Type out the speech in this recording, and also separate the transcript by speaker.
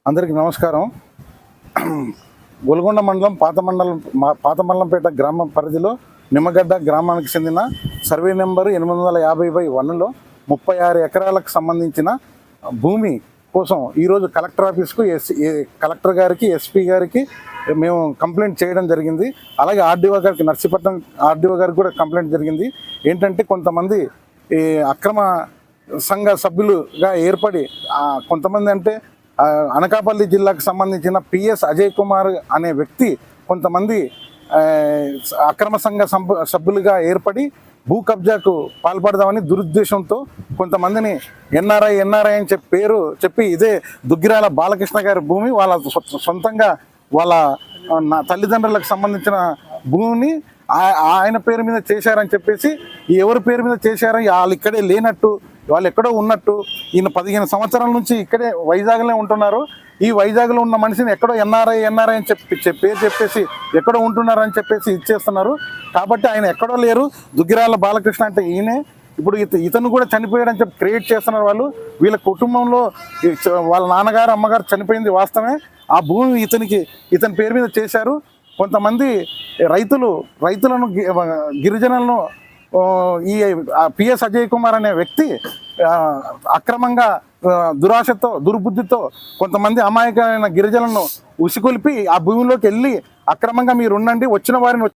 Speaker 1: అందరికీ నమస్కారం. గొల్గొండ మండలం పాత మండలంపేట గ్రామ పరిధిలో నిమ్మగడ్డ గ్రామానికి చెందిన సర్వే నెంబరు 850/1లో 36 ఎకరాలకు సంబంధించిన భూమి కోసం ఈరోజు కలెక్టర్ ఆఫీస్కు కలెక్టర్ గారికి, ఎస్పీ గారికి మేము కంప్లైంట్ చేయడం జరిగింది. అలాగే ఆర్డీఓ గారికి, నర్సీపట్నం ఆర్డీఓ గారికి కూడా కంప్లైంట్ జరిగింది. ఏంటంటే కొంతమంది ఈ అక్రమ సంఘ సభ్యులుగా ఏర్పడి కొంతమంది అంటే అనకాపల్లి జిల్లాకు సంబంధించిన పిఎస్ అజయ్ కుమార్ అనే వ్యక్తి కొంతమంది అక్రమ సంఘ సభ్యులుగా ఏర్పడి భూ కబ్జాకు పాల్పడదామని దురుద్దేశంతో కొంతమందిని ఎన్ఆర్ఐ అని పేరు చెప్పి ఇదే దుగ్గిరాల బాలకృష్ణ గారి భూమి వాళ్ళ సొంతంగా వాళ్ళ తల్లిదండ్రులకు సంబంధించిన భూమిని ఆయన పేరు మీద చేశారని చెప్పేసి ఎవరి పేరు మీద చేశారో వాళ్ళు ఇక్కడే లేనట్టు, వాళ్ళు ఎక్కడో ఉన్నట్టు, ఈయన 15 సంవత్సరాల నుంచి ఇక్కడే వైజాగ్లో ఉంటున్నారు. ఈ వైజాగ్లో ఉన్న మనిషిని ఎక్కడో ఎన్ఆర్ఐ అని పేరు చెప్పేసి ఎక్కడో ఉంటున్నారని చెప్పేసి ఇచ్చేస్తున్నారు. కాబట్టి ఆయన ఎక్కడో లేరు. దుగ్గిరాల బాలకృష్ణ అంటే ఈయనే. ఇప్పుడు ఇతను కూడా చనిపోయాడని చెప్పి క్రియేట్ చేస్తున్నారు వాళ్ళు. వీళ్ళ కుటుంబంలో వాళ్ళ నాన్నగారు, అమ్మగారు చనిపోయింది వాస్తవమే. ఆ భూమి ఇతని పేరు మీద చేశారు. కొంతమంది రైతులను గిరిజనులను ఈ పిఎస్ అజయ్ కుమార్ అనే వ్యక్తి అక్రమంగా దురాశతో, దుర్బుద్ధితో కొంతమంది అమాయకమైన గిరిజనులను ఉసిగొల్పి ఆ భూమిలోకి వెళ్ళి అక్రమంగా మీరు ఉండండి, వచ్చిన వారిని